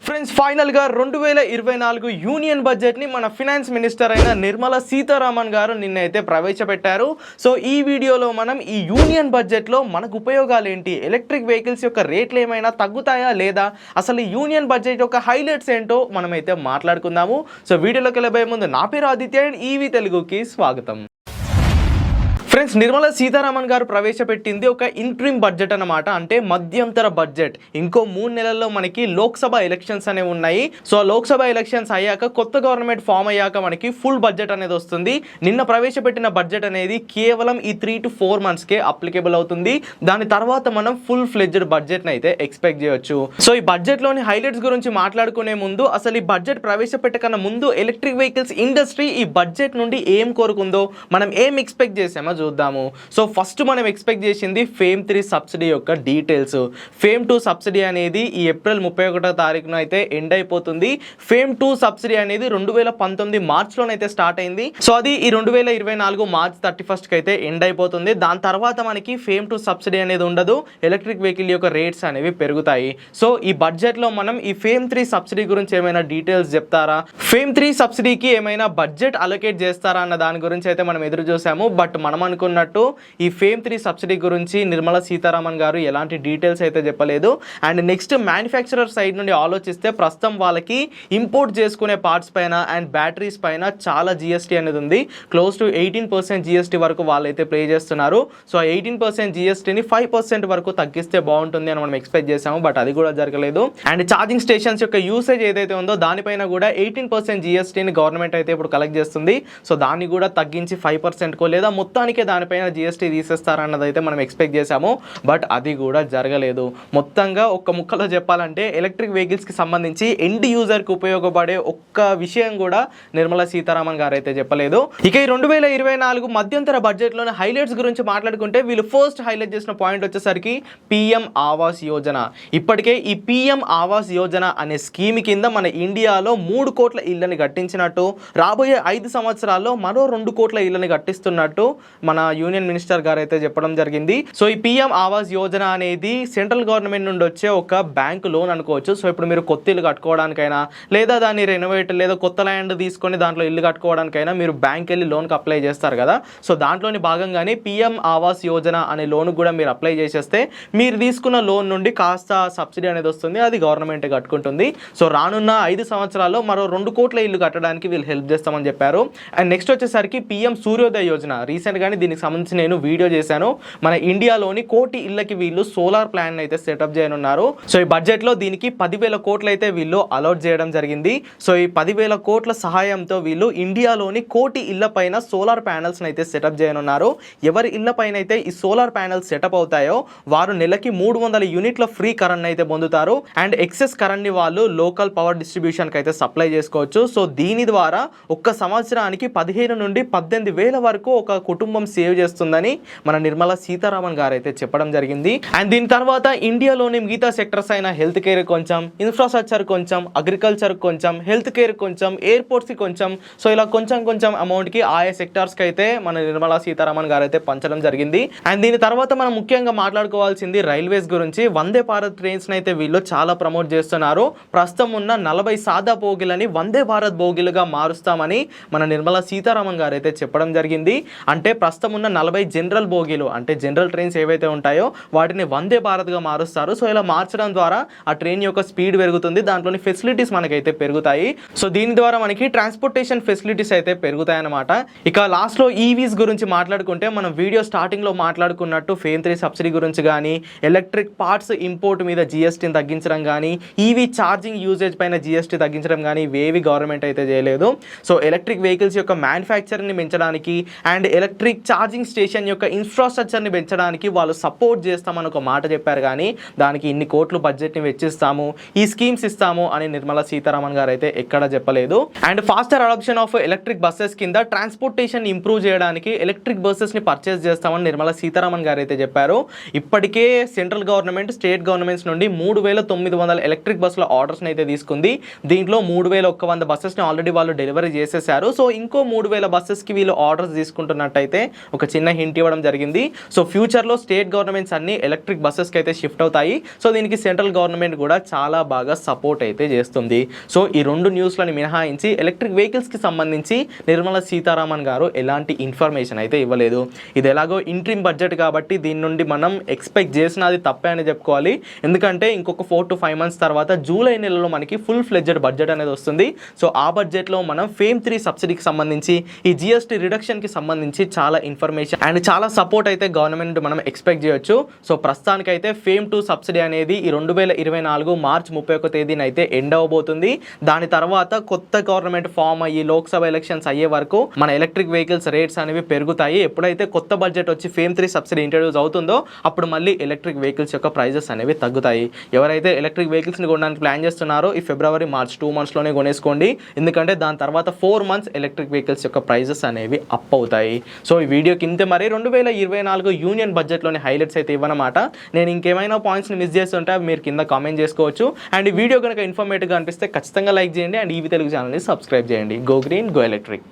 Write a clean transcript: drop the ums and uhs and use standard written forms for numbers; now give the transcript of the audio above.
Friends final గా 2024 union budget ని మన ఫైనాన్స్ మినిస్టర్ అయిన నిర్మలా సీతారామన్ గారు నిన్నైతే ప్రవేశపెట్టారు. సో ఈ వీడియోలో మనం ఈ యూనియన్ బడ్జెట్ లో మనకు ఉపయోగాలు ఏంటి, ఎలక్ట్రిక్ వెహికల్స్ యొక్క రేట్లు ఏమైనా తగ్గుతాయా లేదా, అసలు ఈ యూనియన్ బడ్జెట్ యొక్క హైలైట్స్ ఏంటో మనమైతే మాట్లాడుకుందాము. సో వీడియోలోకి వెళ్ళబోయే ముందు నా పేరు ఆదిత్య అండ్ ఈవీ తెలుగుకి స్వాగతం. ఫ్రెండ్స్ నిర్మలా సీతారామన్ గారు ప్రవేశపెట్టింది ఒక ఇంట్రిమ్ బడ్జెట్ అన్నమాట, అంటే మధ్యంతర బడ్జెట్. ఇంకో 3 నెలల్లో మనకి లోక్సభ ఎలక్షన్స్ అనేవి ఉన్నాయి. సో లోక్సభ ఎలక్షన్స్ అయ్యాక కొత్త గవర్నమెంట్ ఫామ్ అయ్యాక మనకి ఫుల్ బడ్జెట్ అనేది వస్తుంది. నిన్న ప్రవేశపెట్టిన బడ్జెట్ అనేది కేవలం ఈ 3 to 4 monthsకే అప్లికేబుల్ అవుతుంది. దాని తర్వాత మనం ఫుల్ ఫ్లెడ్జ్డ్ బడ్జెట్ని అయితే ఎక్స్పెక్ట్ చేయొచ్చు. సో ఈ బడ్జెట్లోని హైలైట్స్ గురించి మాట్లాడుకునే ముందు అసలు ఈ బడ్జెట్ ప్రవేశపెట్టకన్నా ముందు ఎలక్ట్రిక్ వెహికల్స్ ఇండస్ట్రీ ఈ బడ్జెట్ నుండి ఏం కోరుకుందో, మనం ఏం ఎక్స్పెక్ట్ చేసామో చూద్దాము. సో ఫస్ట్ మనం ఎక్స్పెక్ట్ చేసింది ఫేమ్ 3 సబ్సిడీ యొక్క డీటెయిల్స్. ఫేమ్ 2 సబ్సిడీ అనేది ఈ ఏప్రిల్ 31వ తారీఖున అయితే ఎండ్ అయిపోతుంది. ఫేమ్ 2 సబ్సిడీ అనేది 2019 మార్చ్లోనైతే స్టార్ట్ అయింది. సో అది ఈ 2024 మార్చ్ 31st అయితే ఎండ్ అయిపోతుంది. దాని తర్వాత మనకి ఫేమ్ 2 సబ్సిడీ అనేది ఉండదు, ఎలక్ట్రిక్ వెహికల్ యొక్క రేట్స్ అనేవి పెరుగుతాయి. సో ఈ బడ్జెట్లో మనం ఈ ఫేమ్ 3 సబ్సిడీ గురించి ఏమైనా డీటెయిల్స్ చెప్తారా, ఫేమ్ 3 సబ్సిడీకి ఏమైనా బడ్జెట్ అలొకేట్ చేస్తారా అన్న దాని గురించి అయితే మనం ఎదురు చూసాము. బట్ మనం అనుకున్నట్టు ఈ ఫేమ్ 3 సబ్సిడీ గురించి నిర్మలా సీతారామన్ గారు ఎలాంటి డీటెయిల్స్ అయితే చెప్పలేదు. అండ్ నెక్స్ట్ మ్యానుఫ్యాక్చరర్ సైడ్ నుండి ఆలోచిస్తే ప్రస్తుతం వాళ్ళకి ఇంపోర్ట్ చేసుకునే పార్ట్స్ పైన అండ్ బ్యాటరీస్ పైన చాలా జిఎస్టీ అనేది ఉంది. క్లోజ్ టు 18% జిఎస్టీ వరకు వాళ్ళైతే పే చేస్తున్నారు. సో 18% జిఎస్టీని 5% వరకు తగ్గిస్తే బాగుంటుంది అని మనం ఎక్స్పెక్ట్ చేసాము. బట్ అది కూడా జరగలేదు. అండ్ ఛార్జింగ్ స్టేషన్స్ యొక్క యూసేజ్ ఏదైతే ఉందో దానిపైన కూడా 18% జిఎస్టీని గవర్నమెంట్ అయితే ఇప్పుడు కలెక్ట్ చేస్తుంది. సో దాన్ని కూడా తగ్గించి 5%కో లేదా మొత్తానికే దానిపైన జిఎస్టీ తీసేస్తారన్నది అయితే మనం ఎక్స్పెక్ట్ చేసాము. బట్ అది కూడా జరగలేదు. మొత్తంగా ఒక్క ముక్కలో చెప్పాలంటే ఎలక్ట్రిక్ వెహికల్స్కి సంబంధించి ఎండ్ యూజర్కి ఉపయోగపడే ఒక్క విషయం కూడా నిర్మలా సీతారామన్ గారు అయితే చెప్పలేదు. ఇక ఈ 2024 మధ్యంతర బడ్జెట్లోని హైలైట్స్ గురించి మాట్లాడుకుంటే వీళ్ళు ఫస్ట్ హైలైట్ చేసిన పాయింట్ వచ్చేసరికి పిఎం ఆవాస్ యోజన. ఇప్పటికే ఈ పిఎం ఆవాస్ యోజన అనే స్కీమ్ కింద మన ఇండియాలో 3 కోట్ల ఇళ్ళని కట్టించినట్టు, రాబోయే 5 సంవత్సరాల్లో మరో 2 కోట్ల ఇళ్ళని కట్టిస్తున్నట్టు మన యూనియన్ మినిస్టర్ గారు అయితే చెప్పడం జరిగింది. సో ఈ పిఎం ఆవాస్ యోజన అనేది సెంట్రల్ గవర్నమెంట్ నుండి వచ్చే ఒక బ్యాంక్ లోన్ అనుకోవచ్చు. సో ఇప్పుడు మీరు కొత్త ఇల్లు కట్టుకోవడానికైనా లేదా దాన్ని రెనోవేట్ లేదా కొత్త ల్యాండ్ తీసుకొని దాంట్లో ఇల్లు కట్టుకోవడానికైనా మీరు బ్యాంక్ వెళ్ళి లోన్కి అప్లై చేస్తారు కదా. సో దాంట్లోని భాగంగానే పిఎం ఆవాస్ యోజన అనే లోన్ కూడా మీరు అప్లై చేసేస్తే మీరు తీసుకున్న లోన్ నుండి కాస్త సబ్సిడీ అనేది వస్తుంది, అది గవర్నమెంట్ కట్టుకుంటుంది. సో రానున్న 5 సంవత్సరాల్లో మరో 2 కోట్ల ఇల్లు కట్టడానికి వీళ్ళు హెల్ప్ చేస్తామని చెప్పారు. అండ్ నెక్స్ట్ వచ్చేసరికి పిఎం సూర్యోదయ యోజన. రీసెంట్గానే దీనికి సంబంధించి నేను వీడియో చేశాను. మన ఇండియాలోని 1 కోటి ఇళ్ళకి వీళ్ళు సోలార్ ప్లాన్ అయితే సెటప్ చేయనున్నారు. సో ఈ బడ్జెట్లో దీనికి 10,000 కోట్లు అయితే వీళ్ళు అలాట్ చేయడం జరిగింది. సో ఈ 10,000 కోట్ల సహాయంతో వీళ్ళు ఇండియాలోని 1 కోటి ఇళ్ల పైన సోలార్ ప్యానల్స్ అయితే సెటప్ చేయనున్నారు. ఎవరి ఇళ్ల పైన అయితే ఈ సోలార్ ప్యానల్స్ సెటప్ అవుతాయో వారు నెలకి 300 యూనిట్ల ఫ్రీ కరెంట్ అయితే పొందుతారు. అండ్ ఎక్సెస్ కరెంట్ ని వాళ్ళు లోకల్ పవర్ డిస్ట్రిబ్యూషన్ కి అయితే సప్లై చేసుకోవచ్చు. సో దీని ద్వారా ఒక్క సంవత్సరానికి 15 నుండి 18,000 వరకు ఒక కుటుంబం సేవ్ చేస్తుందని మన నిర్మలా సీతారామన్ గారు అయితే చెప్పడం జరిగింది. అండ్ దీని తర్వాత ఇండియాలోని మిగతా సెక్టర్స్ అయిన హెల్త్ కేర్ కొంచెం, ఇన్ఫ్రాస్ట్రక్చర్ కొంచెం, అగ్రికల్చర్ కొంచెం, హెల్త్ కేర్ కొంచెం, ఎయిర్పోర్ట్స్ కి కొంచెం, సో ఇలా కొంచెం అమౌంట్ కి ఆయా సెక్టార్స్ కి అయితే మన నిర్మలా సీతారామన్ గారు అయితే పంచడం జరిగింది. అండ్ దీని తర్వాత మనం ముఖ్యంగా మాట్లాడుకోవాల్సింది రైల్వేస్ గురించి. వందే భారత్ ట్రైన్స్ అయితే వీళ్ళు చాలా ప్రమోట్ చేస్తున్నారు. ప్రస్తుతం ఉన్న 40 సాదా బోగిలని వందే భారత్ బోగిలుగా మారుస్తామని మన నిర్మలా సీతారామన్ గారు అయితే చెప్పడం జరిగింది. అంటే ప్రస్తుతం ఉన్న 40 జనరల్ బోగీలు, అంటే జనరల్ ట్రైన్స్ ఏవైతే ఉంటాయో వాటిని వందే భారత్గా మారుస్తారు. సో ఇలా మార్చడం ద్వారా ఆ ట్రైన్ యొక్క స్పీడ్ పెరుగుతుంది, దాంట్లోని ఫెసిలిటీస్ మనకైతే పెరుగుతాయి. సో దీని ద్వారా మనకి ట్రాన్స్పోర్టేషన్ ఫెసిలిటీస్ అయితే పెరుగుతాయి అన్నమాట. ఇక లాస్ట్లో ఈవీస్ గురించి మాట్లాడుకుంటే మనం వీడియో స్టార్టింగ్లో మాట్లాడుకున్నట్టు ఫేమ్ 3 సబ్సిడీ గురించి కానీ, ఎలక్ట్రిక్ పార్ట్స్ ఇంపోర్ట్ మీద జిఎస్టీని తగ్గించడం కానీ, ఈవీ ఛార్జింగ్ యూజేజ్ పైన జిఎస్టీ తగ్గించడం కానీ ఇవేవి గవర్నమెంట్ అయితే చేయలేదు. సో ఎలక్ట్రిక్ వెహికల్స్ యొక్క మ్యానుఫ్యాక్చరింగ్ని పెంచడానికి అండ్ ఎలక్ట్రిక్ ఛార్జింగ్ స్టేషన్ యొక్క ఇన్ఫ్రాస్ట్రక్చర్ని పెంచడానికి వాళ్ళు సపోర్ట్ చేస్తామని ఒక మాట చెప్పారు, కానీ దానికి ఇన్ని కోట్లు బడ్జెట్ని వెచ్చిస్తాము, ఈ స్కీమ్స్ ఇస్తాము అని నిర్మలా సీతారామన్ గారు అయితే ఎక్కడ చెప్పలేదు. And faster adoption of electric buses కింద ట్రాన్స్పోర్టేషన్ ఇంప్రూవ్ చేయడానికి ఎలక్ట్రిక్ బస్సెస్ని పర్చేస్ చేస్తామని నిర్మలా సీతారామన్ గారు అయితే చెప్పారు. ఇప్పటికే సెంట్రల్ గవర్నమెంట్ స్టేట్ గవర్నమెంట్స్ నుండి 3,900 ఎలక్ట్రిక్ బస్సుల ఆర్డర్స్ని అయితే తీసుకుంది. దీంట్లో 3,100 బస్సెస్ని ఆల్రెడీ వాళ్ళు డెలివరీ చేసేసారు. సో ఇంకో 3,000 బస్సెస్కి వీళ్ళు ఆర్డర్స్ తీసుకుంటున్నట్టయితే ఒక చిన్న హింట్ ఇవ్వడం జరిగింది. సో ఫ్యూచర్లో స్టేట్ గవర్నమెంట్స్ అన్ని ఎలక్ట్రిక్ బస్సెస్కి అయితే షిఫ్ట్ అవుతాయి. సో దీనికి సెంట్రల్ గవర్నమెంట్ కూడా చాలా బాగా సపోర్ట్ అయితే చేస్తుంది. సో ఈ రెండు న్యూస్లను మినహాయించి ఎలక్ట్రిక్ వెహికల్స్కి సంబంధించి నిర్మలా సీతారామన్ గారు ఎలాంటి ఇన్ఫర్మేషన్ అయితే ఇవ్వలేదు. ఇది ఎలాగో ఇంట్రీమ్ బడ్జెట్ కాబట్టి దీని నుండి మనం ఎక్స్పెక్ట్ చేసినది తప్పే అని చెప్పుకోవాలి. ఎందుకంటే ఇంకొక 4 to 5 months తర్వాత జూలై నెలలో మనకి ఫుల్ ఫ్లెడ్జెడ్ బడ్జెట్ అనేది వస్తుంది. సో ఆ బడ్జెట్లో మనం ఫేమ్ 3 సబ్సిడీకి సంబంధించి ఈ జిఎస్టీ రిడక్షన్కి సంబంధించి చాలా ఇన్ఫర్మేషన్ అండ్ చాలా సపోర్ట్ అయితే గవర్నమెంట్ మనం ఎక్స్పెక్ట్ చేయొచ్చు. సో ప్రస్తుతానికైతే ఫేమ్ 2 సబ్సిడీ అనేది ఈ 2024 మార్చ్ 31 తేదీన అయితే ఎండ్ అవ్వబోతుంది. దాని తర్వాత కొత్త గవర్నమెంట్ ఫామ్ అయ్యి లోక్సభ ఎలక్షన్స్ అయ్యే వరకు మన ఎలక్ట్రిక్ వెహికల్స్ రేట్స్ అనేవి పెరుగుతాయి. ఎప్పుడైతే కొత్త బడ్జెట్ వచ్చి ఫేమ్ 3 సబ్సిడీ ఇంట్రడ్యూస్ అవుతుందో అప్పుడు మళ్ళీ ఎలక్ట్రిక్ వెహికల్స్ యొక్క ప్రైజెస్ అనేవి తగ్గుతాయి. ఎవరైతే ఎలక్ట్రిక్ వెహికల్స్ని కొనడానికి ప్లాన్ చేస్తున్నారో ఈ ఫిబ్రవరి మార్చ్ 2 monthsలోనే కొనేసుకోండి. ఎందుకంటే దాని తర్వాత 4 months ఎలక్ట్రిక్ వెహికల్స్ యొక్క ప్రైజెస్ అనేవి అప్ అవుతాయి. సో ఈ వీడియో కింద మరి 2024 యూనియన్ బడ్జెట్లోని హైలైట్స్ అయితే ఇవ్వనమాట. నేను ఇంకేమైనా పాయింట్స్ని మిస్ చేస్తుంటే మీరు కింద కామెంట్ చేసుకోవచ్చు. అండ్ ఈ వీడియో కనుక ఇన్ఫర్మేటివ్గా అనిపిస్తే ఖచ్చితంగా లైక్ చేయండి. అండ్ ఈవీ తెలుగు ఛానల్ని సబ్స్క్రైబ్ చేయండి. Go green, go electric.